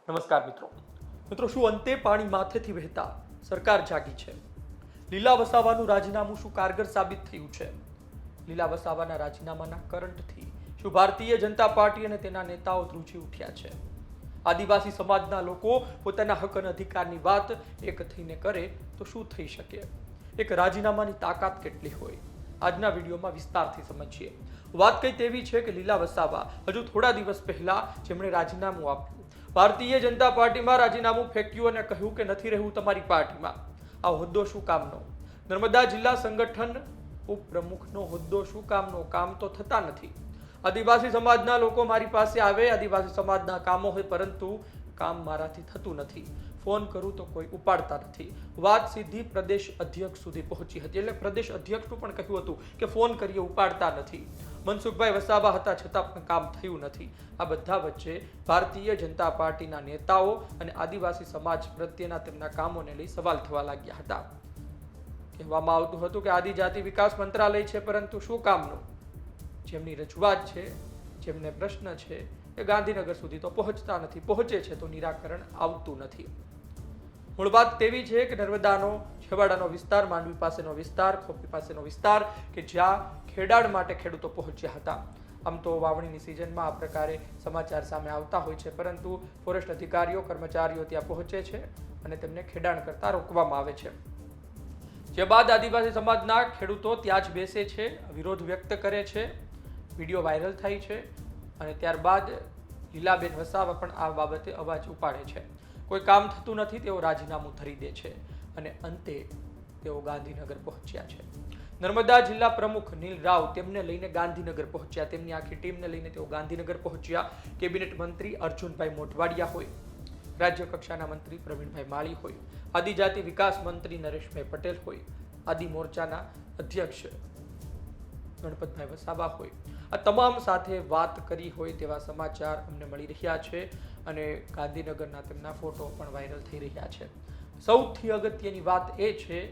નમસ્કાર મિત્રો શું અંતે પાણી માથેથી વહેતા સરકાર જાગી છે? લીલા વસાવાનું રાજીનામું શું કારગર સાબિત થયું છે? લીલા વસાવાના રાજીનામાના કરંટથી શું ભારતીય જનતા પાર્ટી અને તેના નેતાઓ ધ્રુજી ઉઠ્યા છે? આદિવાસી સમાજના લોકો પોતાના હક અને અધિકારની વાત એક થઈને કરે તો શું થઈ શકે? એક રાજીનામાની તાકાત કેટલી હોય? આજના વિડીયોમાં વિસ્તારથી સમજીએ. વાત કઈ તેવી છે કે લીલા વસાવા હજુ થોડા દિવસ પહેલા જેમણે રાજીનામું આપ્યું, ભારતીય જનતા પાર્ટીમાં રાજીનામું ફેંક્યું અને કહ્યું કે નથી રહેવું તમારી પાર્ટીમાં. આ હોદ્દો શું કામનો? નર્મદા જિલ્લા સંગઠન ઉપપ્રમુખનો હોદ્દો શું કામનો? કામ તો થતા નથી. આદિવાસી સમાજના લોકો મારી પાસે આવે, આદિવાસી સમાજના કામો હોય, પરંતુ કામ મારાથી થતું નથી. ફોન કરું તો કોઈ ઉપાડતા નથી. વાત સીધી પ્રદેશ અધ્યક્ષ સુધી પહોંચી હતી. એટલે પ્રદેશ અધ્યક્ષનું પણ કહ્યું હતું કે ફોન કરીએ ઉપાડતા નથી. મનસુખભાઈ વસાવા હતા છતાં પણ કામ થયું નથી. આ બધા વચ્ચે ભારતીય જનતા પાર્ટીના નેતાઓ અને આદિવાસી સમાજ પ્રત્યેના તેમના કામોને લઈ સવાલ થવા લાગ્યા હતા. કહેવામાં આવતું હતું કે આદિજાતિ વિકાસ મંત્રાલય છે, પરંતુ શું કામનું? જેમની રજૂઆત છે, જેમને પ્રશ્ન છે, એ ગાંધીનગર સુધી તો પહોંચતા નથી. પહોંચે છે તો નિરાકરણ આવતું નથી. મૂળ વાત તેવી છે કે નર્મદાનો છેવાડાનો વિસ્તાર, માંડવી પાસેનો વિસ્તાર, ખોપી પાસેનો વિસ્તાર કે જ્યાં ખેડાણ માટે ખેડૂતો પહોંચ્યા હતા. આમ તો વાવણીની સિઝનમાં આ પ્રકારે સમાચાર સામે આવતા હોય છે, પરંતુ ફોરેસ્ટ અધિકારીઓ, કર્મચારીઓ ત્યાં પહોંચે છે અને તેમને ખેડાણ કરતા રોકવામાં આવે છે. જે બાદ આદિવાસી સમાજના ખેડૂતો ત્યાં જ બેસે છે, વિરોધ વ્યક્ત કરે છે, વિડીયો વાયરલ થાય છે અને ત્યારબાદ લીલાબેન વસાવા પણ આ બાબતે અવાજ ઉપાડે છે. કોઈ કામ થતું નથી, તેઓ રાજીનામું ધરી દે છે અને અંતે તેઓ ગાંધીનગર પહોંચ્યા છે. નર્મદા જિલ્લા પ્રમુખ નીલ રાવ તેમને લઈને ગાંધીનગર પહોંચ્યા. તેમની આખી ટીમને લઈને તેઓ ગાંધીનગર પહોંચ્યા. કેબિનેટ મંત્રી અર્જુનભાઈ મોઢવાડિયા હોય, રાજ્ય કક્ષાના મંત્રી પ્રવીણભાઈ માળી હોય, આદિજાતિ વિકાસ મંત્રી નરેશભાઈ પટેલ હોય, આદિ મોરચાના અધ્યક્ષ ગણપતભાઈ વસાવા હોય, આ તમામ સાથે વાત કરી હોય તેવા સમાચાર અમને મળી રહ્યા છે અને ગાંધીનગરના તેમના ફોટો પણ વાયરલ થઈ રહ્યા છે. સૌથી અગત્યની વાત એ છે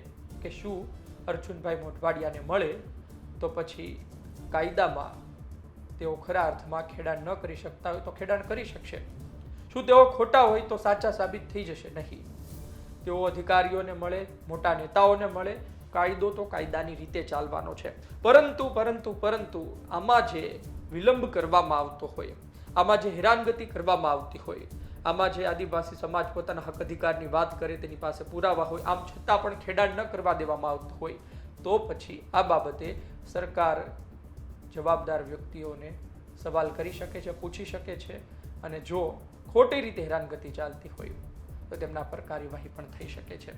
કે શું અર્જુનભાઈ મોઢવાડિયાને મળે તો પછી કાયદામાં તેઓ ખરા અર્થમાં ખેડાણ ન કરી શકતા હોય તો ખેડાણ કરી શકશે? શું તેઓ ખોટા હોય તો સાચા સાબિત થઈ જશે? નહીં. તેઓ અધિકારીઓને મળે, મોટા નેતાઓને મળે, કાયદો તો કાયદાની રીતે ચાલવાનો છે. પરંતુ આમાં જે વિલંબ કરવામાં આવતો હોય, આમાં જે હેરાનગતિ કરવામાં આવતી હોય, આમાં જે આદિવાસી સમાજ પોતાના હક અધિકારની વાત કરે, તેની પાસે પુરાવા હોય, આમ છતાં પણ ખેડાણ ન કરવા દેવામાં આવતું હોય, તો પછી આ બાબતે સરકાર જવાબદાર વ્યક્તિઓને સવાલ કરી શકે છે, પૂછી શકે છે અને જો ખોટી રીતે હેરાનગતિ ચાલતી હોય તો તેમના પર કાર્યવાહી પણ થઈ શકે છે.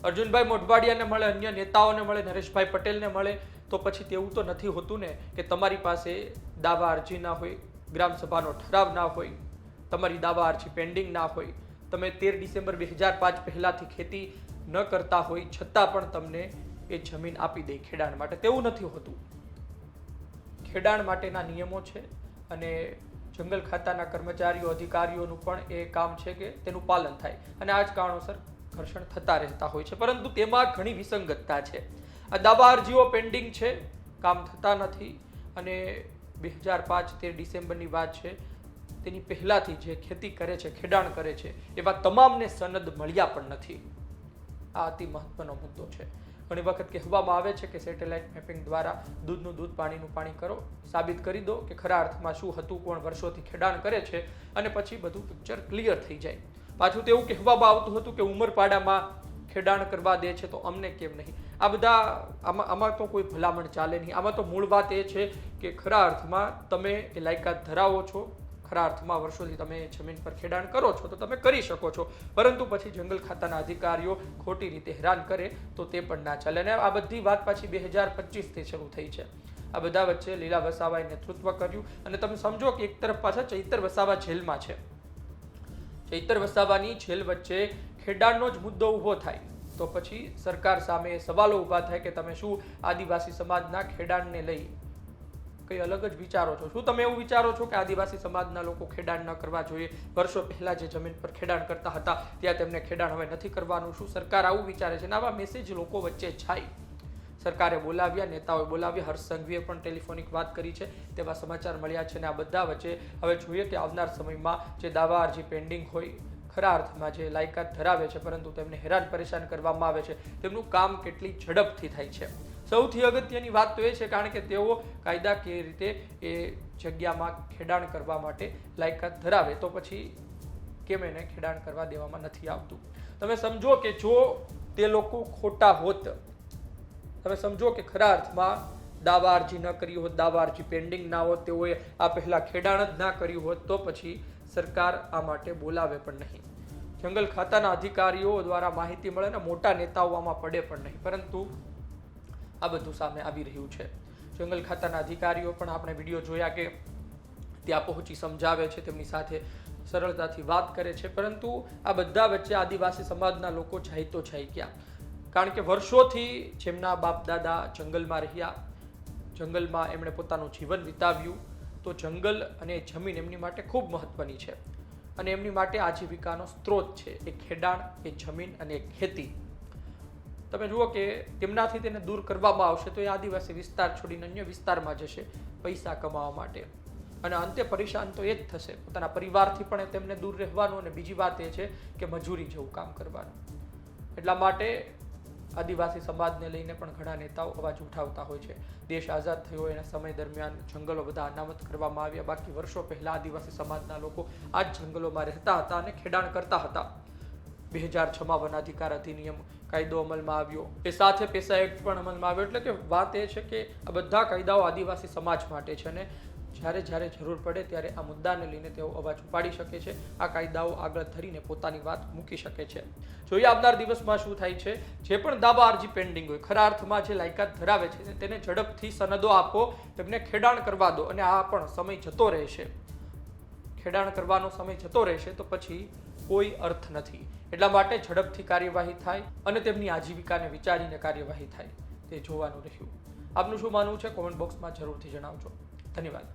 અર્જુનભાઈ મોઢવાડિયાને મળે, અન્ય નેતાઓને મળે, નરેશભાઈ પટેલને મળે તો પછી તેવું તો નથી હોતું ને કે તમારી પાસે દાવા અરજી ના હોય, ગ્રામસભાનો ઠરાવ ના હોય, તમારી દાવા અરજી પેન્ડિંગ ના હોય, તમે 13 ડિસેમ્બર 2005 પહેલાથી ખેતી ન કરતા હોય છતાં પણ તમને એ જમીન આપી દે ખેડાણ માટે. તેવું નથી હોતું. ખેડાણ માટેના નિયમો છે અને જંગલ ખાતાના કર્મચારીઓ, અધિકારીઓનું પણ એ કામ છે કે તેનું પાલન થાય અને આ જ કારણોસર ઘર્ષણ થતા રહેતા હોય છે. પરંતુ તેમાં ઘણી વિસંગતતા છે. આ દાવા અરજીઓ પેન્ડિંગ છે, કામ થતા નથી અને 2005 13 ડિસેમ્બરની વાત છે, તેની પહેલાથી જે ખેતી કરે છે, ખેડાણ કરે છે, એવા તમામને સનદ મળ્યા પણ નથી. આ અતિ મહત્વનો મુદ્દો છે. ઘણી વખત કહેવામાં આવે છે કે સેટેલાઇટ મેપિંગ દ્વારા દૂધનું દૂધ, પાણીનું પાણી કરો, સાબિત કરી દો કે ખરા અર્થમાં શું હતું, કોણ વર્ષોથી ખેડાણ કરે છે અને પછી બધું પિક્ચર ક્લિયર થઈ જાય. પાછું તેવું કહેવામાં આવતું હતું કે ઉમરપાડામાં ખેડાણ કરવા દે છે તો અમને કેમ નહીં? આ બધા આમાં તો કોઈ ભલામણ ચાલે નહીં. આમાં તો મૂળ વાત એ છે કે ખરા અર્થમાં તમે એ લાયકાત ધરાવો છો, ખરા અર્થમાં વર્ષોથી તમે જમીન પર ખેડાણ કરો છો તો તમે કરી શકો છો, પરંતુ પછી જંગલ ખાતાના અધિકારીઓ ખોટી રીતે હેરાન કરે તો તે પણ ના ચાલે. અને આ બધી વાત પાછી 2025થી શરૂ થઈ છે. આ બધા વચ્ચે લીલા વસાવાએ નેતૃત્વ કર્યું અને તમે સમજો કે એક તરફ પાછા ચૈતર વસાવા જેલમાં છે. ચૈતર વસાવાની જેલ વચ્ચે ખેડાણનો જ મુદ્દો ઊભો થાય તો પછી સરકાર સામે સવાલો ઊભા થાય કે તમે શું આદિવાસી સમાજના ખેડાણને લઈ કંઈ અલગ જ વિચારો છો? શું તમે એવું વિચારો છો કે આદિવાસી સમાજના લોકો ખેડાણ ન કરવા જોઈએ? વર્ષો પહેલા જે જમીન પર ખેડાણ કરતા હતા ત્યાં તેમને ખેડાણ હવે નથી કરવાનું? શું સરકાર આવું વિચારે છે? આવા મેસેજ લોકો વચ્ચે જાય સરકારે બોલાવ્યા, નેતાઓએ બોલાવ્યા, હર્ષ સંઘવીએ પણ ટેલિફોનિક વાત કરી છે તેવા સમાચાર મળ્યા છે. અને આ બધા વચ્ચે હવે જોઈએ કે આવનાર સમયમાં જે દાવા અરજી પેન્ડિંગ હોય, ખરા અર્થમાં જે લાયકાત ધરાવે છે પરંતુ તેમને હેરાન પરેશાન કરવામાં આવે છે, તેમનું કામ કેટલી ઝડપથી થાય છે. સૌથી અગત્યની વાત તો એ છે કારણ કે તેઓ કાયદાકીય રીતે એ જગ્યામાં ખેડાણ કરવા માટે લાયકાત ધરાવે તો પછી કેમ એને ખેડાણ કરવા દેવામાં નથી આવતું. તમે સમજો કે જો તે લોકો ખોટા હોત, તમે સમજો કે ખરા અર્થમાં દાવા અરજી ન કરી હોત, દાવા અરજી પેન્ડિંગ ના હોત, તેઓએ આ પહેલા ખેડાણ જ ના કર્યું હોત તો પછી સરકાર આ માટે બોલાવે પણ નહીં. જંગલ ખાતાના અધિકારીઓ દ્વારા માહિતી મળે ને મોટા નેતાઓ આમાં પડે પણ નહીં, પરંતુ આ બધું સામે આવી રહ્યું છે. જંગલ ખાતાના અધિકારીઓ પણ આપણે વિડીયો જોયા કે ત્યાં પહોંચી સમજાવે છે, તેમની સાથે સરળતાથી વાત કરે છે, પરંતુ આ બધા વચ્ચે આદિવાસી સમાજના લોકો જાય તો જાય ક્યાં? કારણ કે વર્ષોથી જેમના બાપ દાદા જંગલમાં રહ્યા, જંગલમાં એમણે પોતાનું જીવન વિતાવ્યું, તો જંગલ અને જમીન એમની માટે ખૂબ મહત્વની છે અને એમની માટે આજીવિકાનો સ્ત્રોત છે. એ ખેડાણ, એ જમીન અને એ ખેતી. તમે જુઓ કે તેમનાથી તેને દૂર કરવામાં આવશે તો એ આદિવાસી વિસ્તાર છોડીને અન્ય વિસ્તારમાં જશે પૈસા કમાવા માટે અને અંતે પરેશાન તો એ જ થશે. પોતાના પરિવારથી પણ તેમને દૂર રહેવાનું અને બીજી વાત એ છે કે મજૂરી જેવું કામ કરવાનું. એટલા માટે આદિવાસી સમાજને લઈને પણ ઘણા નેતાઓ અવાજ ઉઠાવતા હોય છે. દેશ આઝાદ થયો એના સમય દરમિયાન જંગલો બધા અનામત કરવામાં આવ્યા, બાકી વર્ષો પહેલા આદિવાસી સમાજના લોકો આ જ જંગલોમાં રહેતા હતા અને ખેડાણ કરતા હતા. 2006માં વન અધિકાર અધિનિયમ કાયદો અમલમાં આવ્યો, એ સાથે પેસા એક્ટ પણ અમલમાં આવ્યો. એટલે કે વાત એ છે કે આ બધા કાયદાઓ આદિવાસી સમાજ માટે છે અને જ્યારે જ્યારે જરૂર પડે ત્યારે આ મુદ્દાને લઈને તેઓ અવાજ ઉપાડી શકે છે, આ કાયદાઓ આગળ ધરીને પોતાની વાત મૂકી શકે છે. જોઈએ આવનાર દિવસમાં શું થાય છે. જે પણ દાવા અરજી પેન્ડિંગ હોય, ખરા અર્થમાં જે લાયકાત ધરાવે છે તેને ઝડપથી સનદો આપો, તેમને ખેડાણ કરવા દો અને આ પણ સમય જતો રહેશે. ખેડાણ કરવાનો સમય જતો રહેશે તો પછી કોઈ અર્થ નથી. એટલા માટે ઝડપથી કાર્યવાહી થાય અને તેમની આજીવિકાને વિચારીને કાર્યવાહી થાય તે જોવાનું રહ્યું. આપનું શું માનવું છે કોમેન્ટ બોક્સમાં જરૂરથી જણાવજો. ધન્યવાદ.